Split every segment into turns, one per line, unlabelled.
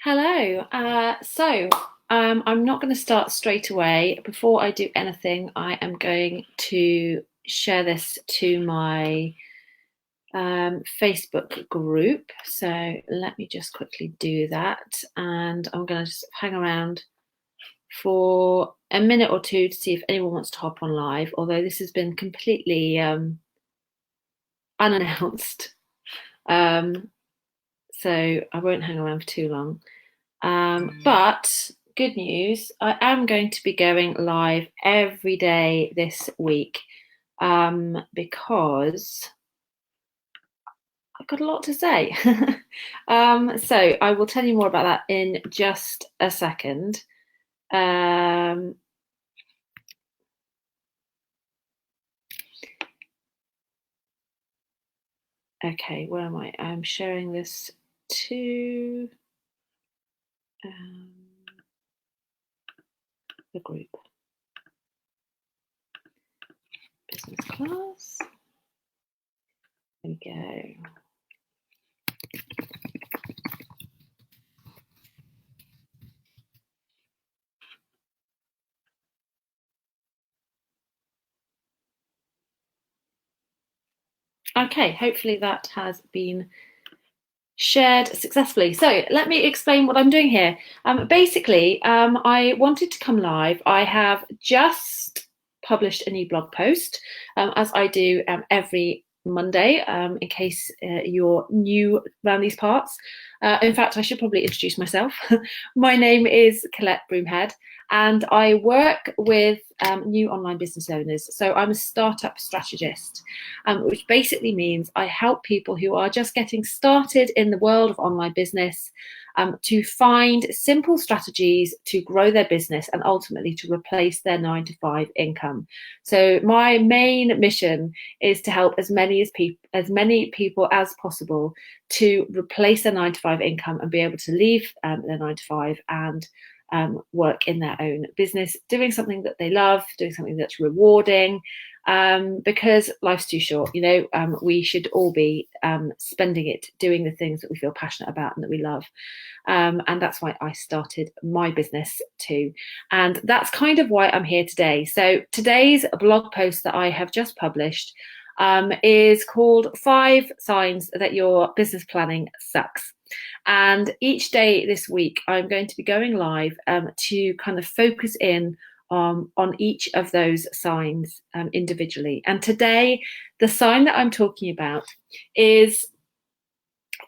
Hello. I'm not going to start straight away. Before I do anything, I am going to share this to my Facebook group. So let me just quickly do that. And I'm going to just hang around for a minute or two to see if anyone wants to hop on live, although this has been completely unannounced. Um, so I won't hang around for too long. But good news, I am going to be going live every day this week because I've got a lot to say. So I will tell you more about that in just a second. Um, okay, where am I? I'm sharing this to um, the group. Business class. There we go. Okay, hopefully that has been shared successfully. So let me explain what I'm doing here. Basically, I wanted to come live. I have just published a new blog post, as I do every Monday, in case you're new around these parts. In fact, I should probably introduce myself. My name is Colette Broomhead, and I work with new online business owners. So I'm a startup strategist, which basically means I help people who are just getting started in the world of online business to find simple strategies to grow their business and ultimately to replace their 9-to-5 income. So my main mission is to help as many people as possible to replace their 9-to-5 income and be able to leave their 9-to-5 and work in their own business, doing something that they love, doing something that's rewarding, because life's too short. We should all be spending it doing the things that we feel passionate about and that we love. And that's why I started my business too. And that's kind of why I'm here today. So today's blog post that I have just published is called 5 Signs That Your Business Planning Sucks. And each day this week, I'm going to be going live to kind of focus in on each of those signs individually. And today, the sign that I'm talking about is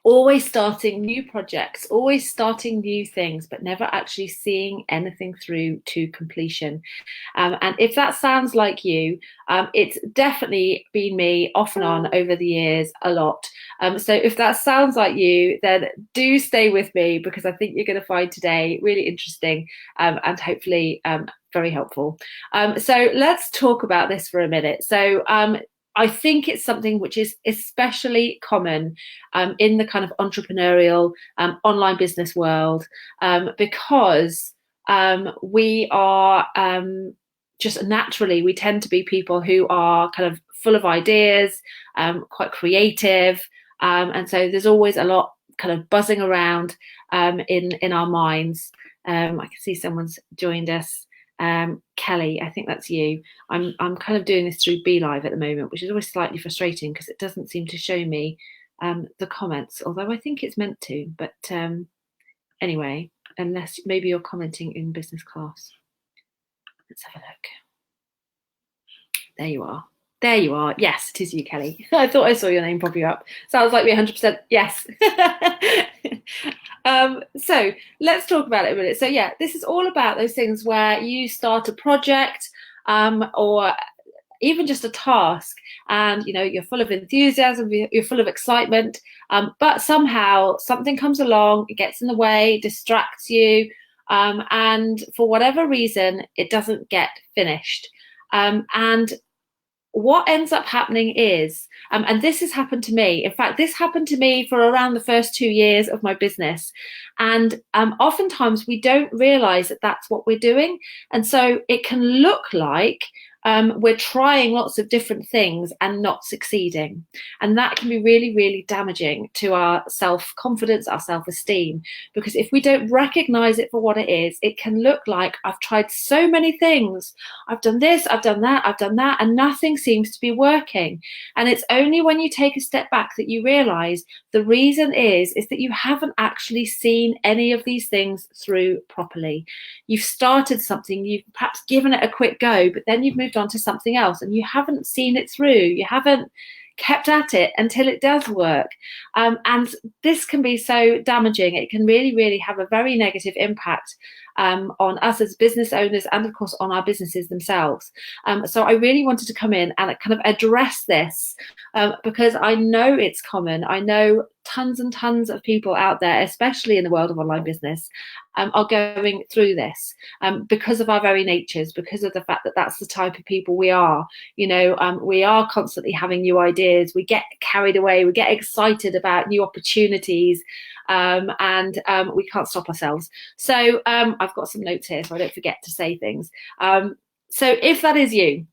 always starting new projects, always starting new things, but never actually seeing anything through to completion. And if that sounds like you, it's definitely been me off and on over the years a lot. So if that sounds like you, then do stay with me, because I think you're going to find today really interesting and hopefully very helpful. So let's talk about this for a minute. So I think it's something which is especially common in the kind of entrepreneurial online business world, because we are just naturally, we tend to be people who are kind of full of ideas, quite creative. And so there's always a lot kind of buzzing around in our minds. I can see someone's joined us. Kelly, I think that's you. I'm kind of doing this through BeLive at the moment, which is always slightly frustrating because it doesn't seem to show me the comments, although I think it's meant to. But anyway, unless maybe you're commenting in business class. Let's have a look. There you are. There you are. Yes, it is you, Kelly. I thought I saw your name popping up. Sounds like we're 100% yes. So let's talk about it a minute. So yeah, this is all about those things where you start a project or even just a task, and you're full of enthusiasm, you're full of excitement, but somehow something comes along, it gets in the way, distracts you, and for whatever reason, it doesn't get finished. And what ends up happening is, and this has happened to me. In fact, this happened to me for around the first 2 years of my business. And oftentimes we don't realize that that's what we're doing. And so it can look like we're trying lots of different things and not succeeding. And that can be really, really damaging to our self-confidence, our self-esteem, because if we don't recognize it for what it is, it can look like I've tried so many things. I've done this, I've done that, and nothing seems to be working. And it's only when you take a step back that you realize the reason is that you haven't actually seen any of these things through properly. You've started something, you've perhaps given it a quick go, but then you've moved on to something else and you haven't seen it through. You haven't kept at it until it does work. And this can be so damaging. It can really, really have a very negative impact on us as business owners and, of course, on our businesses themselves. So I really wanted to come in and kind of address this because I know it's common. I know tons and tons of people out there, especially in the world of online business, are going through this because of our very natures, because of the fact that that's the type of people we are. You know, we are constantly having new ideas. We get carried away. We get excited about new opportunities. And we can't stop ourselves. So I've got some notes here so I don't forget to say things. So if that is you,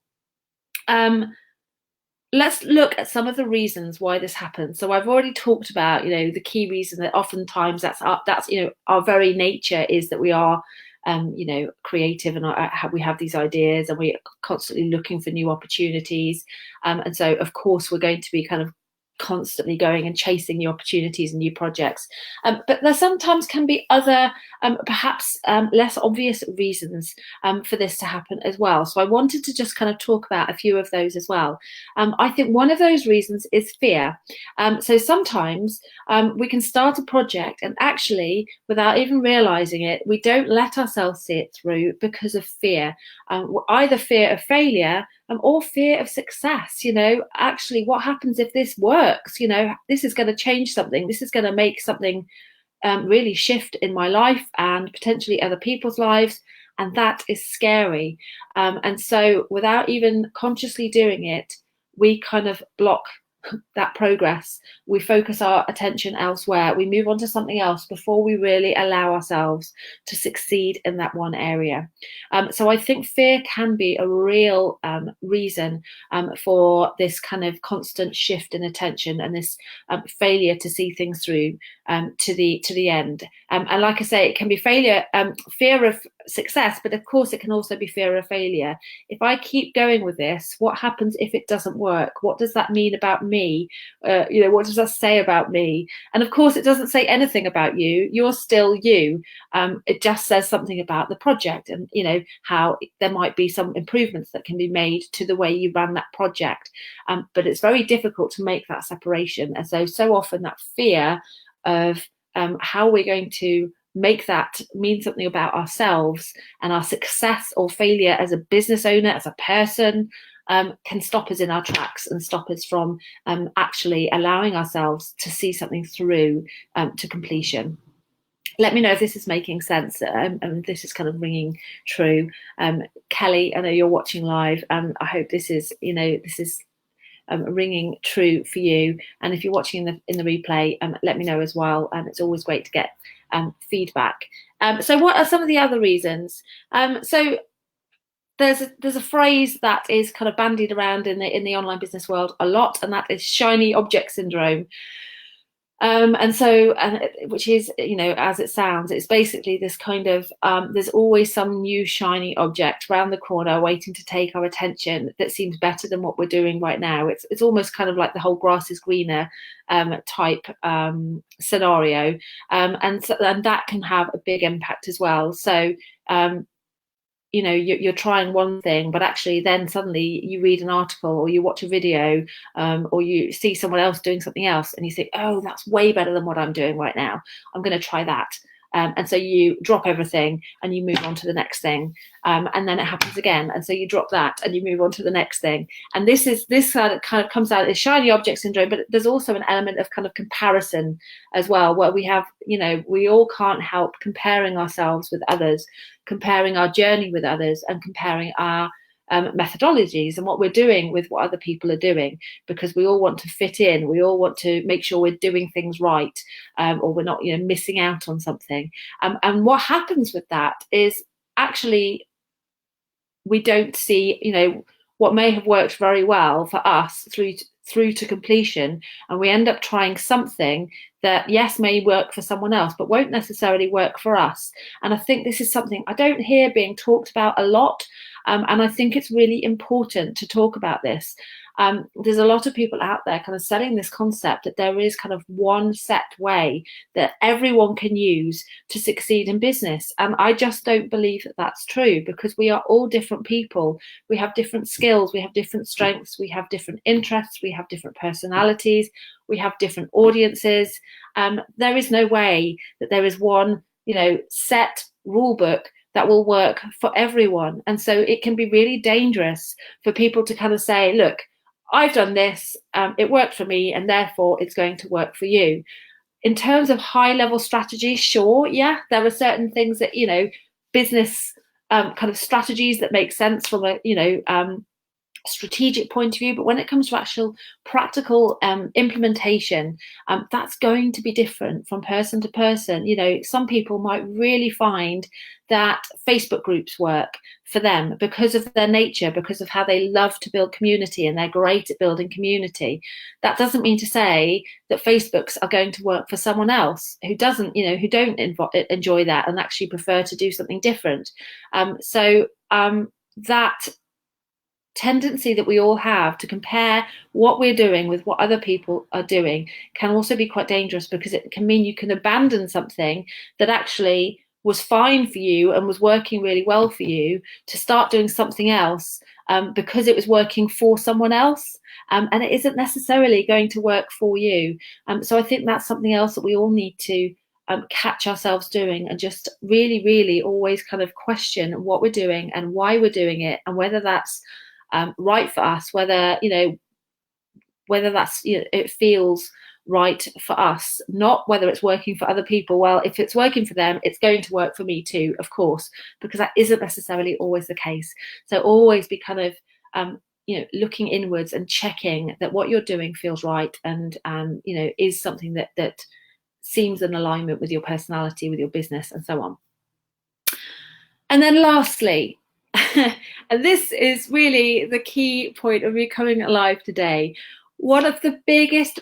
let's look at some of the reasons why this happens. So I've already talked about, you know, the key reason that oftentimes that's you know, our very nature is that we are you know, creative, and we have these ideas and we're constantly looking for new opportunities. And so of course we're going to be kind of constantly going and chasing new opportunities and new projects. But there sometimes can be other, perhaps less obvious reasons for this to happen as well. So I wanted to just kind of talk about a few of those as well. I think one of those reasons is fear. So sometimes we can start a project and actually, without even realizing it, we don't let ourselves see it through because of fear, either fear of failure or fear of success. You know, actually, what happens if this works? You know, this is going to change something. This is going to make something really shift in my life and potentially other people's lives. And that is scary. And so without even consciously doing it, we kind of block that progress. We focus our attention elsewhere. We move on to something else before we really allow ourselves to succeed in that one area. So I think fear can be a real reason for this kind of constant shift in attention and this failure to see things through to the end. And like I say, it can be fear of success, but of course it can also be fear of failure. If I keep going with this, what happens if it doesn't work? What does that mean about me? You know, what does that say about me? And of course it doesn't say anything about you. You're still you. It just says something about the project and, you know, how there might be some improvements that can be made to the way you ran that project. But it's very difficult to make that separation. And so often that fear of how we're going to make that mean something about ourselves and our success or failure as a business owner, as a person, can stop us in our tracks and stop us from actually allowing ourselves to see something through to completion. Let me know if this is making sense and this is kind of ringing true. Kelly, I know you're watching live, and I hope this is, you know, this is ringing true for you. And if you're watching in the replay, let me know as well. It's always great to get feedback. So what are some of the other reasons? So there's a phrase that is kind of bandied around in the online business world a lot, and that is shiny object syndrome. And so, which is, you know, as it sounds, it's basically this kind of, there's always some new shiny object around the corner waiting to take our attention that seems better than what we're doing right now. It's almost kind of like the whole grass is greener type scenario. And that can have a big impact as well. So, you know, you're trying one thing, but actually then suddenly you read an article or you watch a video or you see someone else doing something else and you think, oh, that's way better than what I'm doing right now. I'm going to try that. And so you drop everything and you move on to the next thing. And then it happens again. And so you drop that and you move on to the next thing. And this kind of comes out as shiny object syndrome, but there's also an element of kind of comparison as well, where we have, you know, we all can't help comparing ourselves with others, comparing our journey with others, and comparing our methodologies and what we're doing with what other people are doing, because we all want to fit in. We all want to make sure we're doing things right, or we're not, you know, missing out on something. And what happens with that is actually we don't see, you know, what may have worked very well for us through to completion, and we end up trying something that, yes, may work for someone else, but won't necessarily work for us. And I think this is something I don't hear being talked about a lot. And I think it's really important to talk about this. There's a lot of people out there kind of selling this concept that there is kind of one set way that everyone can use to succeed in business. And I just don't believe that that's true, because we are all different people. We have different skills, we have different strengths, we have different interests, we have different personalities, we have different audiences. There is no way that there is one, set rule book that will work for everyone. And so it can be really dangerous for people to kind of say, look, I've done this, it worked for me, and therefore it's going to work for you. In terms of high level strategy, sure, yeah, there are certain things that, business kind of strategies that make sense from a, strategic point of view, but when it comes to actual practical implementation, that's going to be different from person to person. Some people might really find that Facebook groups work for them because of their nature, because of how they love to build community, and they're great at building community. That doesn't mean to say that Facebooks are going to work for someone else who doesn't, who don't enjoy that and actually prefer to do something different. That tendency that we all have to compare what we're doing with what other people are doing can also be quite dangerous, because it can mean you can abandon something that actually was fine for you and was working really well for you to start doing something else because it was working for someone else, and it isn't necessarily going to work for you. So I think that's something else that we all need to catch ourselves doing, and just really, really always kind of question what we're doing and why we're doing it, and whether that's right for us, whether that's it feels right for us, not whether it's working for other people. Well, if it's working for them, it's going to work for me too, of course, because that isn't necessarily always the case. So always be kind of looking inwards and checking that what you're doing feels right, and is something that seems in alignment with your personality, with your business, and so on. And then lastly, and this is really the key point of me coming alive today, one of the biggest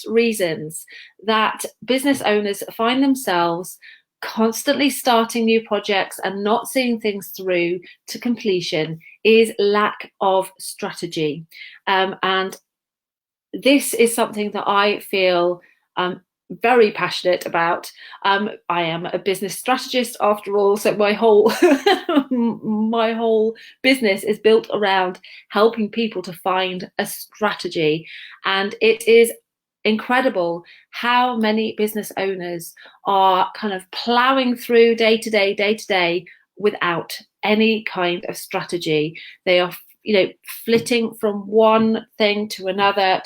reasons that business owners find themselves constantly starting new projects and not seeing things through to completion is lack of strategy. And this is something that I feel very passionate about. I am a business strategist after all, so my whole my whole business is built around helping people to find a strategy. And it is incredible how many business owners are kind of plowing through day to day without any kind of strategy. They are flitting from one thing to another,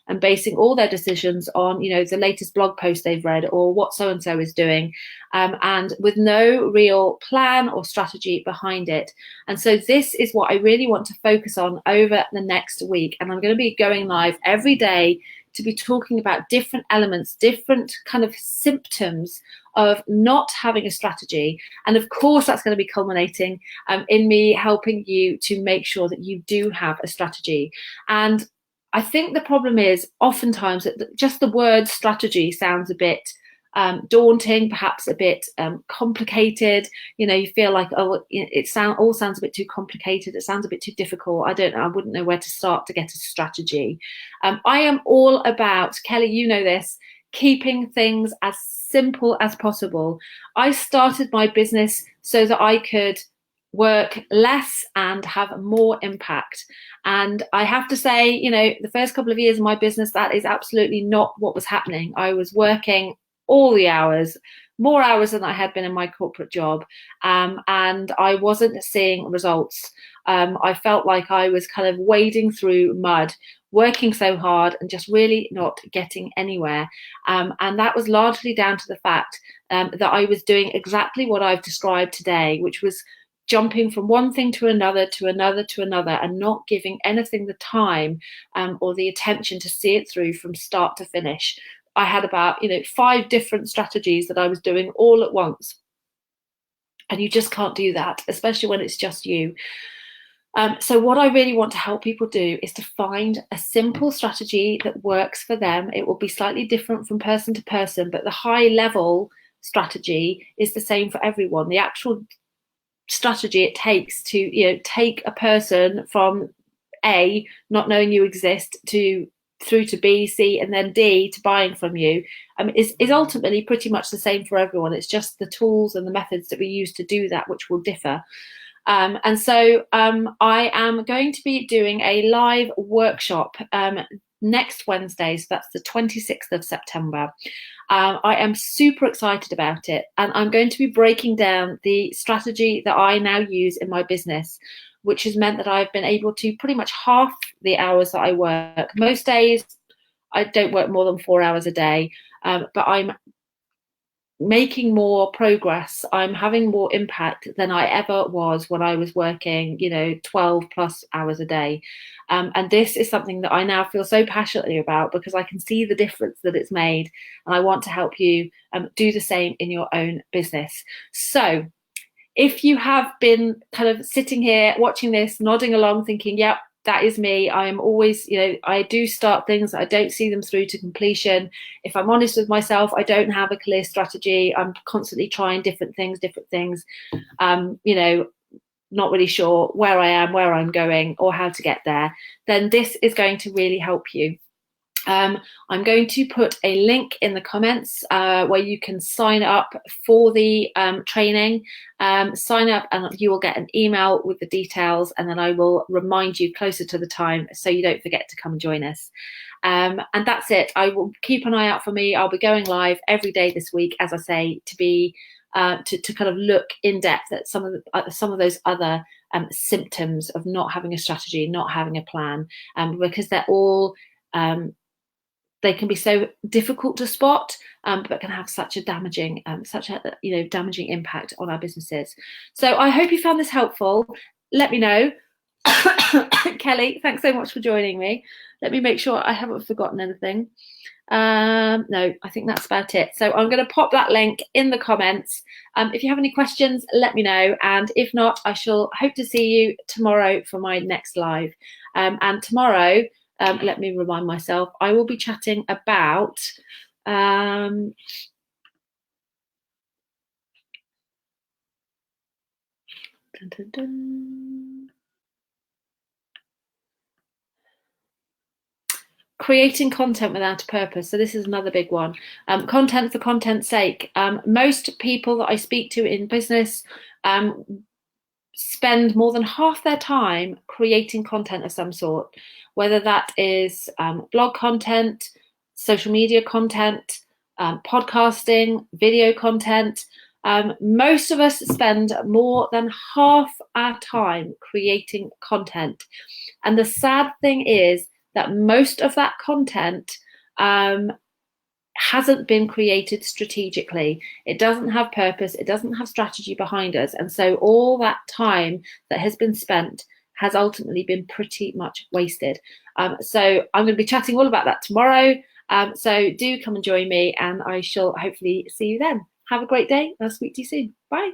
and basing all their decisions on, the latest blog post they've read or what so-and-so is doing, and with no real plan or strategy behind it. And so this is what I really want to focus on over the next week. And I'm going to be going live every day to be talking about different elements, different kind of symptoms of not having a strategy. And of course, that's going to be culminating in me helping you to make sure that you do have a strategy. And I think the problem is oftentimes that just the word strategy sounds a bit daunting, perhaps a bit complicated. You feel like, oh, all sounds a bit too complicated. It sounds a bit too difficult. I don't know. I wouldn't know where to start to get a strategy. I am all about, Kelly, you know this, keeping things as simple as possible. I started my business so that I could work less and have more impact. And I have to say, the first couple of years of my business, that is absolutely not what was happening. I was working all the hours, more hours than I had been in my corporate job, and I wasn't seeing results. I felt like I was kind of wading through mud, working so hard and just really not getting anywhere. And that was largely down to the fact that I was doing exactly what I've described today, which was jumping from one thing to another, and not giving anything the time or the attention to see it through from start to finish. I had about 5 different strategies that I was doing all at once. And you just can't do that, especially when it's just you. So what I really want to help people do is to find a simple strategy that works for them. It will be slightly different from person to person, but the high level strategy is the same for everyone. The actual strategy it takes to, you know, take a person from A, not knowing you exist, to through to B, C, and then D to buying from you, is ultimately pretty much the same for everyone. It's just the tools and the methods that we use to do that which will differ. And so I am going to be doing a live workshop next Wednesday, so that's the 26th of September. I am super excited about it, and I'm going to be breaking down the strategy that I now use in my business, which has meant that I've been able to pretty much half the hours that I work. Most days I don't work more than 4 hours a day, but I'm making more progress. I'm having more impact than I ever was when I was working, 12 plus hours a day. And this is something that I now feel so passionately about because I can see the difference that it's made. And I want to help you do the same in your own business. So if you have been kind of sitting here watching this, nodding along, thinking, yep, that is me. I'm always, I do start things, I don't see them through to completion. If I'm honest with myself, I don't have a clear strategy. I'm constantly trying different things, not really sure where I am, where I'm going, or how to get there. Then this is going to really help you. I'm going to put a link in the comments where you can sign up for the training. Sign up and you will get an email with the details, and then I will remind you closer to the time so you don't forget to come and join us. And that's it. I will keep an eye out for me. I'll be going live every day this week, as I say, to be to kind of look in depth at some of those other symptoms of not having a strategy, not having a plan, because they're all they can be so difficult to spot, but can have such a damaging impact on our businesses. So I hope you found this helpful. Let me know. Kelly, thanks so much for joining me. Let me make sure I haven't forgotten anything. No, I think that's about it. So I'm going to pop that link in the comments. If you have any questions, let me know. And if not, I shall hope to see you tomorrow for my next live. And tomorrow, let me remind myself, I will be chatting about dun, dun, dun. Creating content without a purpose. So this is another big one. Content for content's sake. Most people that I speak to in business spend more than half their time creating content of some sort, whether that is blog content, social media content, podcasting, video content. Most of us spend more than half our time creating content. And the sad thing is that most of that content hasn't been created strategically. It doesn't have purpose. It doesn't have strategy behind us. And so all that time that has been spent has ultimately been pretty much wasted. So I'm going to be chatting all about that tomorrow. So do come and join me, and I shall hopefully see you then. Have a great day. I'll speak to you soon. Bye.